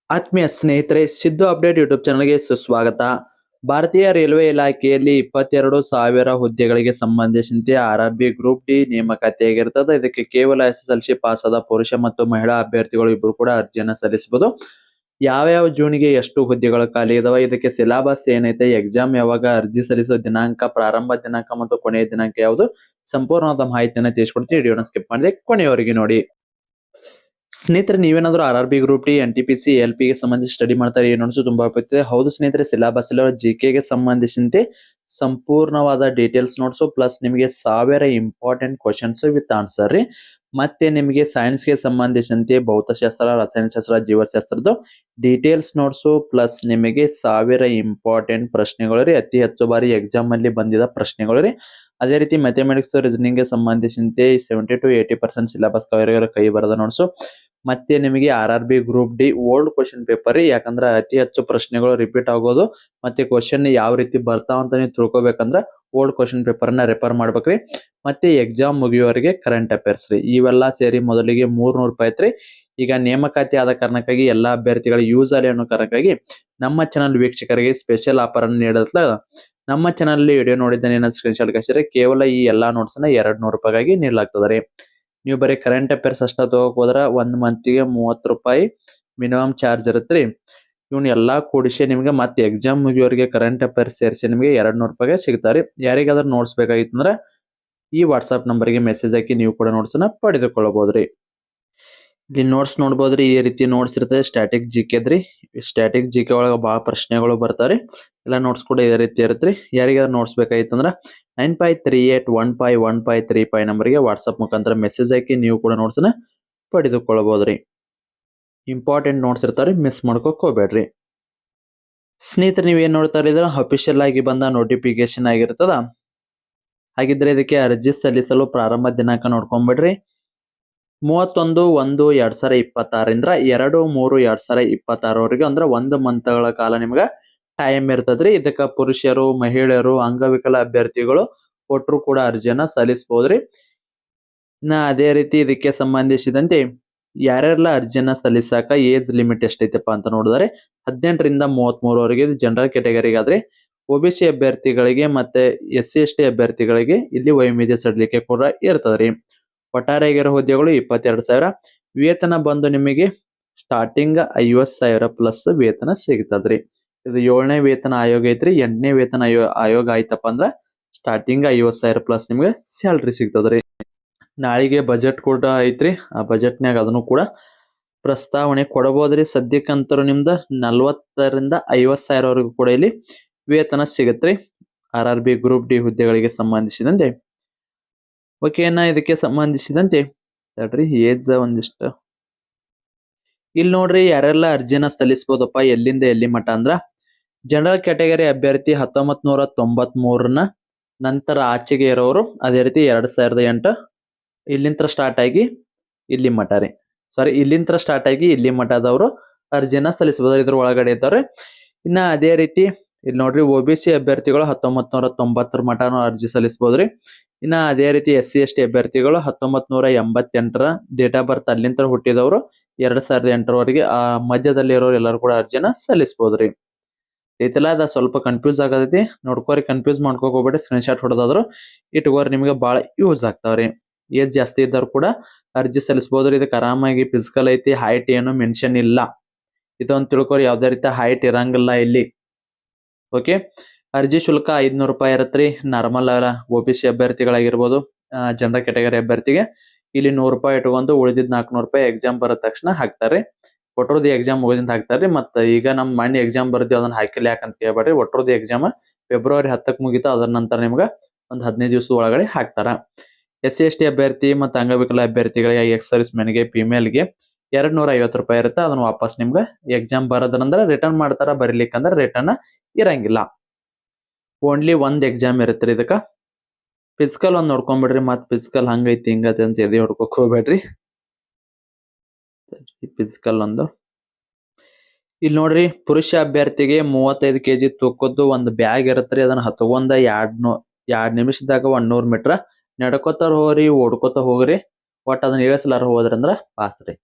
ಆತ್ಮೀಯ ಸ್ನೇಹಿತರೆ, Siddu update YouTube ಚಾನಲ್ಗೆ ಸುಸ್ವಾಗತ. ಭಾರತೀಯ ರೈಲ್ವೆ ಇಲಾಖೆಯಲ್ಲಿ 22,000 ಹುದ್ದೆಗಳಿಗೆ ಸಂಬಂಧಿಸಿದಂತೆ RRB ಗ್ರೂಪ್ ಡಿ ನೇಮಕಾತಿಯಾಗಿರ್ತದೆ. ಇದಕ್ಕೆ ಕೇವಲ SSLC ಪಾಸ್ ಆದ ಪುರುಷ ಮತ್ತು ಮಹಿಳಾ ಅಭ್ಯರ್ಥಿಗಳು ಇಬ್ಬರು ಕೂಡ ಅರ್ಜಿಯನ್ನು ಸಲ್ಲಿಸಬಹುದು. ಯಾವ್ಯಾವ ಜೂನ್ಗೆ ಎಷ್ಟು ಹುದ್ದೆಗಳು ಖಾಲಿ ಇದಾವೆ, ಇದಕ್ಕೆ ಸಿಲೆಬಸ್ ಏನೈತೆ, ಎಕ್ಸಾಮ್ ಯಾವಾಗ, ಅರ್ಜಿ ಸಲ್ಲಿಸೋ ದಿನಾಂಕ, ಪ್ರಾರಂಭ ದಿನಾಂಕ ಮತ್ತು ಕೊನೆಯ ದಿನಾಂಕ ಯಾವುದು, ಸಂಪೂರ್ಣವಾದ ಮಾಹಿತಿಯನ್ನು ತಿಳಿಸ್ಕೊಡ್ತೀನಿ. ವಿಡಿಯೋನ ಸ್ಕಿಪ್ ಮಾಡಿದೆ ಕೊನೆಯವರೆಗೆ ನೋಡಿ. ಸ್ನೇಹಿತರೆ, ನೀವೇನಾದ್ರೂ RRB group D, NTPC, LP ಗೆ ಸಂಬಂಧಿಸಿ ಸ್ಟಡಿ ಮಾಡ್ತಾರೆ ಏನು ತುಂಬಾ ಉಪಯುಕ್ತ. ಹೌದು ಸ್ನೇಹಿತರೆ, ಸಿಲೆಬಸ್ ಎಲ್ಲ GK ಗೆ ಸಂಬಂಧಿಸಿದಂತೆ ಸಂಪೂರ್ಣವಾದ ಡೀಟೇಲ್ಸ್ ನೋಟ್ಸು ಪ್ಲಸ್ ನಿಮಗೆ 1000 ಇಂಪಾರ್ಟೆಂಟ್ ಕ್ವಶನ್ಸ್ ವಿತ್ ಆನ್ಸರ್ ರೀ. ಮತ್ತೆ ನಿಮಗೆ ಸೈನ್ಸ್ ಗೆ ಸಂಬಂಧಿಸಿದಂತೆ ಭೌತಶಾಸ್ತ್ರ, ರಸಾಯನಶಾಸ್ತ್ರ, ಜೀವಶಾಸ್ತ್ರದ ಡೀಟೇಲ್ಸ್ ನೋಟ್ಸು ಪ್ಲಸ್ ನಿಮಗೆ 1000 ಇಂಪಾರ್ಟೆಂಟ್ ಪ್ರಶ್ನೆಗಳು ರೀ. ಅತಿ ಹೆಚ್ಚು ಬಾರಿ ಎಕ್ಸಾಮ್ ಅಲ್ಲಿ ಬಂದಿದ ಪ್ರಶ್ನೆಗಳು ರೀ. ಅದೇ ರೀತಿ ಮ್ಯಾಥಮೆಟಿಕ್ಸ್, ರೀಸನಿಂಗ್ ಗೆ ಸಂಬಂಧಿಸಿದಂತೆ 70 to 80% ಸಿಲೆಬಸ್ ಕವರ್ ಕೈ ಬರದ ನೋಟ್ಸು. ಮತ್ತೆ ನಿಮಗೆ RRB group D old question paper ರೀ. ಯಾಕಂದ್ರೆ ಅತಿ ಹೆಚ್ಚು ಪ್ರಶ್ನೆಗಳು ರಿಪೀಟ್ ಆಗೋದು ಮತ್ತೆ ಕ್ವಶನ್ ಯಾವ ರೀತಿ ಬರ್ತಾವ ಅಂತ ನೀವು ತಿಳ್ಕೊಬೇಕಂದ್ರೆ ಓಲ್ಡ್ ಕ್ವಶನ್ ಪೇಪರ್ ನ ರೆಫರ್ ಮಾಡ್ಬೇಕ್ರಿ. ಮತ್ತೆ ಎಕ್ಸಾಮ್ ಮುಗಿಯುವವರೆಗೆ ಕರೆಂಟ್ ಅಫೇರ್ಸ್ ರೀ. ಇವೆಲ್ಲ ಸೇರಿ ಮೊದಲಿಗೆ 300 ರೂಪಾಯಿ ಐತ್ರಿ. ಈಗ ನೇಮಕಾತಿ ಆದ ಕಾರಣಕ್ಕಾಗಿ ಎಲ್ಲಾ ಅಭ್ಯರ್ಥಿಗಳಿಗೆ ಯೂಸ್ ಆಗಲಿ ಅನ್ನೋ ಕಾರಣಕ್ಕಾಗಿ ನಮ್ಮ ಚಾನಲ್ ವೀಕ್ಷಕರಿಗೆ ಸ್ಪೆಷಲ್ ಆಫರ್ ಅನ್ನು ನೀಡತ್ಲ. ನಮ್ಮ ಚಾನಲ್ ಅಲ್ಲಿ ವಿಡಿಯೋ ನೋಡಿದ್ದೇನೆ ಸ್ಕ್ರೀನ್ ಶಾಟ್ ಕಳಿಸಿದ್ರೆ ಕೇವಲ ಈ ಎಲ್ಲಾ ನೋಟ್ಸ್ ನ 200 ರೂಪಾಯಿಗಾಗಿ ನೀಡಲಾಗ್ತದೆ. ನೀವು ಬರೀ ಕರೆಂಟ್ ಅಫೇರ್ಸ್ ಅಷ್ಟ ತಗೋಕ್ ಹೋದ್ರ 1 ಮಂತ್ಗೆ 30 ರೂಪಾಯಿ ಮಿನಿಮಮ್ ಚಾರ್ಜ್ ಇರುತ್ತೆ ರೀ. ಇವ್ನ ಎಲ್ಲಾ ಕೂಡಿಸಿ ನಿಮ್ಗೆ ಮತ್ತೆ ಎಕ್ಸಾಮ್ ಮುಗಿಯೋರಿಗೆ ಕರೆಂಟ್ ಅಫೇರ್ಸ್ ಸೇರಿಸಿ ನಿಮಗೆ 200 ರೂಪಾಯಿಗೆ ಸಿಗ್ತಾರೆ. ಯಾರಿಗಾದ್ರೂ ನೋಟ್ಸ್ ಬೇಕಾಗಿತ್ತಂದ್ರೆ ಈ ವಾಟ್ಸ್ಆಪ್ ನಂಬರ್ಗೆ ಮೆಸೇಜ್ ಹಾಕಿ ನೀವು ಕೂಡ ನೋಟ್ಸ್ ನ ಪಡೆದುಕೊಳ್ಳಬಹುದ್ರಿ. ಇಲ್ಲಿ ನೋಟ್ಸ್ ನೋಡ್ಬೋದ್ರಿ. ಈ ರೀತಿ ನೋಟ್ಸ್ ಇರ್ತದೆ. Static GK ದ್ರಿ. ಸ್ಟ್ಯಾಟಿಕ್ GK ಒಳಗ ಬಹಳ ಪ್ರಶ್ನೆಗಳು ಬರ್ತಾವ್ರಿ. ಎಲ್ಲ ನೋಟ್ಸ್ ಕೂಡ ಇದೇ ರೀತಿ ಇರುತ್ತೆ. ಯಾರಿಗಾದ್ರೂ ನೋಟ್ಸ್ ಬೇಕಾಗಿತ್ತಂದ್ರ 9538151535 ನಂಬರ್ಗೆ ವಾಟ್ಸ್ಆಪ್ ಮುಖಾಂತರ ಮೆಸೇಜ್ ಹಾಕಿ ನೀವು ಕೂಡ ನೋಟ್ಸ್ ನ ಪಡೆದುಕೊಳ್ಳಬಹುದ್ರಿ. ಇಂಪಾರ್ಟೆಂಟ್ ನೋಟ್ಸ್ ಇರ್ತಾವ್ರಿ, ಮಿಸ್ ಮಾಡ್ಕೋಕ್ ಹೋಗ್ಬೇಡ್ರಿ. ಸ್ನೇಹಿತರೆ, ನೀವೇನ್ ನೋಡ್ತಾ ಇದ್ರೆ ಅಫಿಷಿಯಲ್ ಆಗಿ ಬಂದ ನೋಟಿಫಿಕೇಶನ್ ಆಗಿರ್ತದ. ಹಾಗಿದ್ರೆ ಇದಕ್ಕೆ ಅರ್ಜಿ ಸಲ್ಲಿಸಲು ಪ್ರಾರಂಭ ದಿನಾಂಕ ನೋಡ್ಕೊಂಡ್ಬಿಡ್ರಿ. 31/1/2026 2/3/2026 ಅಂದ್ರೆ 1 ಮಂತ್ಗಳ ಕಾಲ ನಿಮ್ಗೆ ಟೈಮ್ ಇರ್ತದ್ರಿ. ಇದಕ್ಕ ಪುರುಷರು, ಮಹಿಳೆಯರು, ಅಂಗವಿಕಲ ಅಭ್ಯರ್ಥಿಗಳು ಒಟ್ಟರು ಕೂಡ ಅರ್ಜಿಯನ್ನ ಸಲ್ಲಿಸಬಹುದ್ರಿ. ಇನ್ನ ಅದೇ ರೀತಿ ಇದಕ್ಕೆ ಸಂಬಂಧಿಸಿದಂತೆ ಯಾರ್ಯಾರೆಲ್ಲ ಅರ್ಜಿಯನ್ನ ಸಲ್ಲಿಸಾಕ ಏಜ್ ಲಿಮಿಟ್ ಎಷ್ಟೈತಪ್ಪ ಅಂತ ನೋಡಿದ್ರೆ 18 ರಿಂದ 33 ವರೆಗೆ ಜನರಲ್ ಕ್ಯಾಟಗರಿಗಾದ್ರೆ, OBC ಅಭ್ಯರ್ಥಿಗಳಿಗೆ ಮತ್ತೆ SC/ST ಅಭ್ಯರ್ಥಿಗಳಿಗೆ ಇಲ್ಲಿ ವಯೋಮಿತಿ ಸಡಿಲಿಕೆ ಕೂಡ ಇರ್ತದ್ರಿ. ಒಟ್ಟಾರೆ ಆಗಿರೋ ಹುದ್ದೆಗಳು 22,000. ವೇತನ ಬಂದು ನಿಮಗೆ ಸ್ಟಾರ್ಟಿಂಗ್ 50,000 ಪ್ಲಸ್ ವೇತನ ಸಿಗ್ತದ್ರಿ. ಇದು 7ನೇ ವೇತನ ಆಯೋಗ ಐತ್ರಿ. 8ನೇ ವೇತನ ಆಯೋಗ ಆಯ್ತಪ್ಪ ಅಂದ್ರ ಸ್ಟಾರ್ಟಿಂಗ್ 50,000 ಪ್ಲಸ್ ನಿಮ್ಗೆ ಸ್ಯಾಲ್ರಿ ಸಿಗ್ತದ್ರಿ. ನಾಳೆಗೆ ಬಜೆಟ್ ಕೂಡ ಐತ್ರಿ. ಆ ಬಜೆಟ್ನ್ಯಾಗ ಅದನ್ನು ಕೂಡ ಪ್ರಸ್ತಾವನೆ ಕೊಡಬಹುದ್ರಿ. ಸದ್ಯಕ್ಕಂತರೂ ನಿಮ್ದ 40 ರಿಂದ 50,000 ವರೆಗೂ ಕೂಡ ಇಲ್ಲಿ ವೇತನ ಸಿಗತ್ರಿ RRB ಗ್ರೂಪ್ ಡಿ ಹುದ್ದೆಗಳಿಗೆ ಸಂಬಂಧಿಸಿದಂತೆ. ಓಕೆನಾ. ಇದಕ್ಕೆ ಸಂಬಂಧಿಸಿದಂತೆ ಏಜ್ ಒಂದಿಷ್ಟು ಇಲ್ಲಿ ನೋಡ್ರಿ, ಯಾರೆಲ್ಲ ಅರ್ಜಿನ ಸಲ್ಲಿಸಬಹುದಪ್ಪ ಎಲ್ಲಿಂದ ಎಲ್ಲಿ ಮಠ ಅಂದ್ರ ಜನರಲ್ ಕ್ಯಾಟಗರಿ ಅಭ್ಯರ್ಥಿ 1993 ನಂತರ ಆಚೆಗೆ ಇರೋರು, ಅದೇ ರೀತಿ 2008 ಇಲ್ಲಿಂದ ಸ್ಟಾರ್ಟ್ ಆಗಿ ಇಲ್ಲಿ ಮಠ ರೀ. ಇಲ್ಲಿಂದ ಸ್ಟಾರ್ಟ್ ಆಗಿ ಇಲ್ಲಿ ಮಠದವರು ಅರ್ಜಿನ ಸಲ್ಲಿಸಬಹುದು. ಇದ್ರ ಒಳಗಡೆ ಇದ್ದವ್ರೆ. ಇನ್ನ ಅದೇ ರೀತಿ ಇಲ್ಲಿ ನೋಡ್ರಿ, OBC ಅಭ್ಯರ್ಥಿಗಳು 1990 ಮಠನು ಅರ್ಜಿ ಸಲ್ಲಿಸಬಹುದ್ರಿ. ಇನ್ನ ಅದೇ ರೀತಿ SC/ST ಅಭ್ಯರ್ಥಿಗಳು 1988 ಡೇಟ್ ಆಫ್ ಬರ್ತ್ ಅಲ್ಲಿಂದ ಹುಟ್ಟಿದವರು 2008 ವರೆಗೆ ಆ ಮಧ್ಯದಲ್ಲಿ ಇರೋರು ಎಲ್ಲರೂ ಕೂಡ ಅರ್ಜಿನ ಸಲ್ಲಿಸಬಹುದ್ರಿ. ಐತಲ್ಲ, ಅದ ಸ್ವಲ್ಪ ಕನ್ಫ್ಯೂಸ್ ಆಗತೈತಿ, ನೋಡ್ಕೋರಿ. ಕನ್ಫ್ಯೂಸ್ ಮಾಡ್ಕೋಕ್ ಹೋಗ್ಬೇಡಿ. ಸ್ಕ್ರೀನ್ ಶಾಟ್ ಹೊಡೆದಾದ್ರು ಇಟ್ಕೋರಿ, ನಿಮ್ಗೆ ಬಹಳ ಯೂಸ್ ಆಗ್ತಾವ್ರಿ. ಏಜ್ ಜಾಸ್ತಿ ಇದ್ದವ್ರು ಕೂಡ ಅರ್ಜಿ ಸಲ್ಲಿಸಬಹುದ್ರಿ. ಇದಕ್ಕೆ ಆರಾಮಾಗಿ ಫಿಸಿಕಲ್ ಐತಿ, ಹೈಟ್ ಏನು ಮೆನ್ಷನ್ ಇಲ್ಲ. ಇದೊಂದು ತಿಳ್ಕೋರಿ, ಯಾವ್ದೇ ರೀತಿ ಹೈಟ್ ಇರಂಗಿಲ್ಲ ಇಲ್ಲಿ. ಓಕೆ. ಅರ್ಜಿ ಶುಲ್ಕ 500 ರೂಪಾಯಿ ಇರತ್ರಿ. ನಾರ್ಮಲ್ OBC ಅಭ್ಯರ್ಥಿಗಳಾಗಿರ್ಬೋದು, ಜನರಲ್ ಕ್ಯಾಟಗರಿ ಅಭ್ಯರ್ಥಿಗೆ ಇಲ್ಲಿ 100 ರೂಪಾಯಿ ಇಟ್ಕೊಂಡು ಉಳಿದಿದ್ 400 ರೂಪಾಯಿ ಎಕ್ಸಾಮ್ ಬರೋ ತಕ್ಷಣ ಹಾಕ್ತಾರ್ರಿ. ಒಟ್ಟರದ ಎಕ್ಸಾಮ್ ಮುಗಿದಿಂದ ಹಾಕ್ತಾರ್ರಿ. ಮತ್ತೆ ಈಗ ನಮ್ ಮಣ್ಣಿ ಎಕ್ಸಾಮ್ ಬರ್ತೀವಿ ಅದನ್ನ ಹಾಕಿಲ್ಲ ಯಾಕಂತ ಕೇಳ್ಬೇಡ್ರಿ. ಒಟ್ಟರದ ಎಕ್ಸಾಮ್ ಫೆಬ್ರವರಿ 10ಕ್ಕೆ ಮುಗಿತಾ. ಅದರ ನಂತರ ನಿಮ್ಗೆ ಒಂದು 15 ದಿವಸದ ಒಳಗಡೆ ಹಾಕ್ತಾರ. SC/ST ಅಭ್ಯರ್ಥಿ ಮತ್ತು ಅಂಗವಿಕಲ ಅಭ್ಯರ್ಥಿಗಳಿಗೆ, ಎಕ್ಸ್ ಸರ್ವಿಸ್ ಮೆನ್ಗೆ, ಫಿಮೇಲ್ಗೆ 250 ರೂಪಾಯಿ ಇರುತ್ತೆ. ಅದನ್ನ ವಾಪಸ್ ನಿಮ್ಗೆ ಎಕ್ಸಾಮ್ ಬರೋದ್ರಂದ್ರೆ ರಿಟರ್ನ್ ಮಾಡ್ತಾರ. ಬರೀಲಿಕ್ಕಂದ್ರೆ ರಿಟರ್ನ್ ಇರಂಗಿಲ್ಲ. ಓನ್ಲಿ ಒಂದ್ ಎಕ್ಸಾಮ್ ಇರುತ್ತೆ ಇದಕ್ಕ. ಫಿಸಿಕಲ್ ಒಂದ್ ನೋಡ್ಕೊಂಡ್ಬಿಡ್ರಿ. ಮತ್ ಫಿಸಿಕಲ್ ಹಂಗೈತಿ ಹಿಂಗೈತಿ ಅಂತ ಎದೆ ಹೊಡ್ಕೋಕ್ ಹೋಗ್ಬೇಡ್ರಿ. ಫಿಸಿಕಲ್ ಒಂದು ಇಲ್ಲಿ ನೋಡ್ರಿ, ಪುರುಷ ಅಭ್ಯರ್ಥಿಗೆ 35 kg ತೂಕದ್ದು ಒಂದು ಬ್ಯಾಗ್ ಇರತ್ರಿ. ಅದನ್ನ ಹತ್ಕೊಂಡ 2 ನಿಮಿಷದಾಗ 100 ಮೀಟರ್ ನಡ್ಕೋತಾರ ಹೋಗ್ರಿ, ಓಡ್ಕೋತ ಹೋಗ್ರಿ. ಒಟ್ ಅದನ್ನ ಇಳಿಸಲಾರ ಹೋದ್ರಂದ್ರ ಪಾಸ್ ರೀ.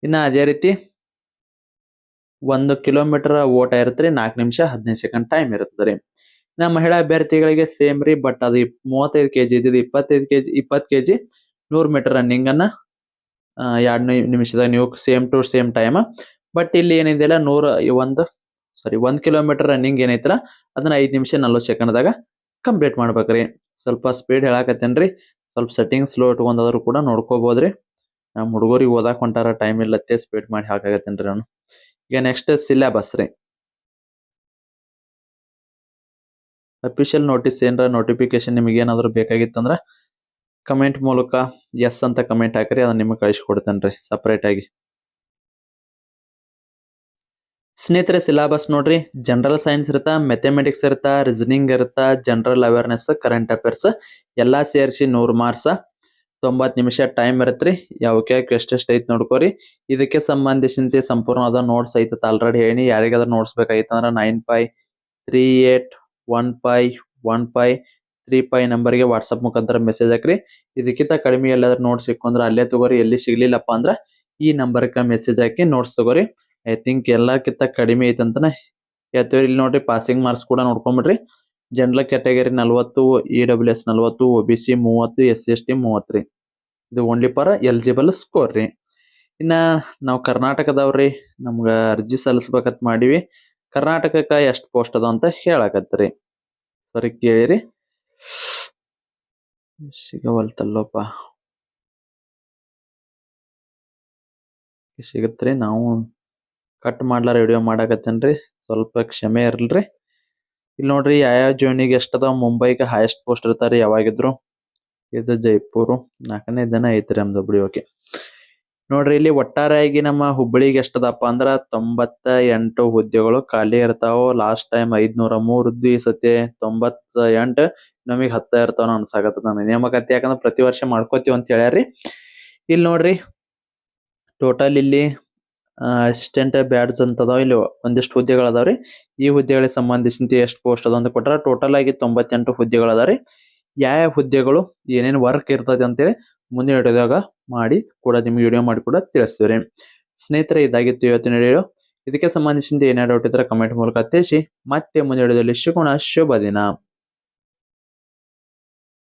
ಇನ್ನ ಅದೇ ರೀತಿ 1 ಕಿಲೋಮೀಟರ್ ಓಟ ಇರುತ್ತೆ ರೀ 4 ನಿಮಿಷ 15 ಸೆಕೆಂಡ್ ಟೈಮ್ ಇರುತ್ತೆ ರೀ. ಇನ್ನ ಮಹಿಳಾ ಅಭ್ಯರ್ಥಿಗಳಿಗೆ ಸೇಮ್ ರೀ, ಬಟ್ ಅದು 35 ಕೆಜಿ ಇದ್ದಿದ್ದು 25 ಕೆಜಿ 20 ಕೆಜಿ 100 ಮೀಟರ್ ರನ್ನಿಂಗ್ ಅನ್ನ 2 ನಿಮಿಷದಾಗ ನೀವು same to same time. But ಇಲ್ಲಿ ಏನಿದೆಯಲ್ಲ 1 ಕಿಲೋಮೀಟರ್ ರನ್ನಿಂಗ್ ಏನೈತಲ್ಲ ಅದನ್ನ 5 ನಿಮಿಷ 40 ಸೆಕೆಂಡ್ದಾಗ ಕಂಪ್ಲೀಟ್ ಮಾಡ್ಬೇಕ್ರಿ. ಸ್ವಲ್ಪ ಸ್ಪೀಡ್ ಹೇಳಾಕತ್ತೇನ್ರಿ, ಸ್ವಲ್ಪ ಸೆಟ್ಟಿಂಗ್ ಸ್ಲೋ ಇಟ್ಕೊಂಡಾದ್ರು ಕೂಡ ನೋಡ್ಕೋಬಹುದ್ರಿ. ನಮ್ಮ ಹುಡುಗರಿಗೆ ಓದಾಕ್ ಹೊಂಟಾರ, ಟೈಮ್ ಇಲ್ಲತ್ತೆ ಸ್ಪೀಡ್ ಮಾಡಿ ಹಾಕಾಗತ್ತೇನ್ರಿ ನಾನು. ಈಗ ನೆಕ್ಸ್ಟ್ ಸಿಲೆಬಸ್ ರೀ. ಅಫಿಷಿಯಲ್ ನೋಟಿಸ್ ಏನಾರ ನೋಟಿಫಿಕೇಶನ್ ನಿಮಗೆ ಏನಾದ್ರು ಬೇಕಾಗಿತ್ತಂದ್ರ ಕಮೆಂಟ್ ಮೂಲಕ ಎಸ್ ಅಂತ ಕಮೆಂಟ್ ಹಾಕ್ರಿ, ಅದನ್ನ ನಿಮಗೆ ಕಳಿಸ್ಕೊಡ್ತೇನ್ರಿ ಸಪರೇಟ್ ಆಗಿ. ಸ್ನೇಹಿತರೆ ಸಿಲೆಬಸ್ ನೋಡ್ರಿ, ಜನರಲ್ ಸೈನ್ಸ್ ಇರುತ್ತಾ, ಮೆಥಮೆಟಿಕ್ಸ್ ಇರುತ್ತಾ, ರೀಸನಿಂಗ್ ಇರುತ್ತಾ, ಜನರಲ್ ಅವೇರ್ನೆಸ್, ಕರೆಂಟ್ ಅಫೇರ್ಸ್ ಎಲ್ಲಾ ಸೇರಿಸಿ 100 ಮಾರ್ಕ್ಸ್ 90 ನಿಮಿಷ ಟೈಮ್ ಇರತ್ರಿ. ಯಾವಕ್ಕೆ ಎಷ್ಟೆಷ್ಟು ಐತಿ ನೋಡ್ಕೋರಿ. ಇದಕ್ಕೆ ಸಂಬಂಧಿಸಿದಂತೆ ಸಂಪೂರ್ಣವಾದ ನೋಟ್ಸ್ ಐತ ಆಲ್ರೆಡಿ ಹೇಳಿ. ಯಾರಿಗಾದ್ರೂ ನೋಟ್ಸ್ ಬೇಕಾಗಿತ್ತಂದ್ರ 9538151535 ನಂಬರ್ಗೆ ವಾಟ್ಸಪ್ ಮುಖಾಂತರ ಮೆಸೇಜ್ ಹಾಕ್ರಿ. ಇದಕ್ಕಿಂತ ಕಡಿಮೆ ಎಲ್ಲಾದ್ರೂ ನೋಟ್ಸ್ ಸಿಕ್ಕೊಂಡ್ರ ಅಲ್ಲೇ ತಗೋರಿ, ಎಲ್ಲಿ ಸಿಗ್ಲಿಲ್ಲಪ್ಪ ಅಂದ್ರ ಈ ನಂಬರ್ಗೆ ಮೆಸೇಜ್ ಹಾಕಿ ನೋಟ್ಸ್ ತಗೋರಿ. ಐ ಥಿಂಕ್ ಎಲ್ಲಕ್ಕಿಂತ ಕಡಿಮೆ ಐತಂತಾನೆ ಹೇಳ್ತೀವಿ. ಇಲ್ಲಿ ನೋಡ್ರಿ ಪಾಸಿಂಗ್ ಮಾರ್ಕ್ಸ್ ಕೂಡ ನೋಡ್ಕೊಂಬಿಡ್ರಿ. General category 40, EWS 40, OBC 30, SC/ST 30 ರೀ. ಇದು ಓನ್ಲಿ ಫಾರ್ ಎಲಿಜಿಬಲ್ ಸ್ಕೋರ್ ರೀ. ಇನ್ನ ನಾವು ಕರ್ನಾಟಕದವ್ರಿ, ನಮ್ಗ ಅರ್ಜಿ ಸಲ್ಲಿಸ್ಬೇಕಂತ ಮಾಡಿವಿ. ಕರ್ನಾಟಕಕ್ಕ ಎಷ್ಟು ಪೋಸ್ಟ್ ಅದ ಅಂತ ಹೇಳಕತ್ರಿ. ಸರಿ ಕೇಳಿರಿ. ಸಿಗವಲ್ತಲ್ಲೋಪ, ಸಿಗತ್ರಿ. ನಾವು ಕಟ್ ಮಾಡ್ಲಾರ ವಿಡಿಯೋ ಮಾಡಾಕತ್ತೇನ್ರಿ, ಸ್ವಲ್ಪ ಕ್ಷಮೆ ಇರ್ಲ್ರಿ. ಇಲ್ಲಿ ನೋಡ್ರಿ ಯಾವ ಜೋನಿಗೆ ಎಷ್ಟದ. ಮುಂಬೈಗೆ ಹೈಯೆಸ್ಟ್ ಪೋಸ್ಟ್ ಇರ್ತಾರ ಯಾವಾಗಿದ್ರು. ಇದು ಜೈಪುರ್ 4ನೇ ದಿನ ಐತ್ರಿ ನಮ್ದು ಬಿಡಿಯೋಕೆ. ನೋಡ್ರಿ ಇಲ್ಲಿ ಒಟ್ಟಾರೆಯಾಗಿ ನಮ್ಮ ಹುಬ್ಬಳ್ಳಿಗೆ ಎಷ್ಟದಪ್ಪ ಅಂದ್ರ 98 ಹುದ್ದೆಗಳು ಖಾಲಿ ಇರ್ತಾವ. ಲಾಸ್ಟ್ ಟೈಮ್ 503 ಇದ್ದು, ಈ ಸತಿ 98, ನಮಗ್ 10 ಇರ್ತಾವ ಅನ್ಸಾಕತ್ತದ ನನ್ನ ನೇಮಕಾತಿ. ಯಾಕಂದ್ರ ಪ್ರತಿ ವರ್ಷ ಮಾಡ್ಕೋತೀವಿ ಅಂತ ಹೇಳ್ಯಾರಿ. ಇಲ್ಲಿ ನೋಡ್ರಿ ಟೋಟಲ್ ಇಲ್ಲಿ ಅಸಿಸ್ಟೆಂಟ್ ಬ್ಯಾಡ್ಸ್ ಅಂತ ಅದಾವ. ಇಲ್ಲಿ ಒಂದಿಷ್ಟು ಹುದ್ದೆಗಳು ಅದಾವ್ರಿ. ಈ ಹುದ್ದೆಗಳಿಗೆ ಸಂಬಂಧಿಸಿದಂತೆ ಎಷ್ಟು ಪೋಸ್ಟ್ ಅದ ಅಂತ ಕೊಟ್ಟಾರ. ಟೋಟಲ್ ಆಗಿ 98 ಹುದ್ದೆಗಳು ಅದಾವ್ರಿ. ಯಾವ ಹುದ್ದೆಗಳು ಏನೇನು ವರ್ಕ್ ಇರ್ತದೆ ಅಂತೇಳಿ ಮುಂದಿನ ವಿಡಿಯೋದಾಗ ಮಾಡಿ ಕೂಡ ನಿಮ್ಗೆ ವಿಡಿಯೋ ಮಾಡಿ ಕೂಡ ತಿಳಿಸ್ತೀವ್ರಿ. ಸ್ನೇಹಿತರೆ ಇದಾಗಿತ್ತು ಇವತ್ತಿನ ವಿಡಿಯೋ. ಇದಕ್ಕೆ ಸಂಬಂಧಿಸಿದಂತೆ ಏನಾದ್ರು ಡೌಟ್ ಇದ್ರೆ ಕಮೆಂಟ್ ಮೂಲಕ ತಿಳಿಸಿ. ಮತ್ತೆ ಮುಂದಿನ ವಿಡಿಯೋದಲ್ಲಿ ಸಿಗೋಣ. ಶುಭ ದಿನ.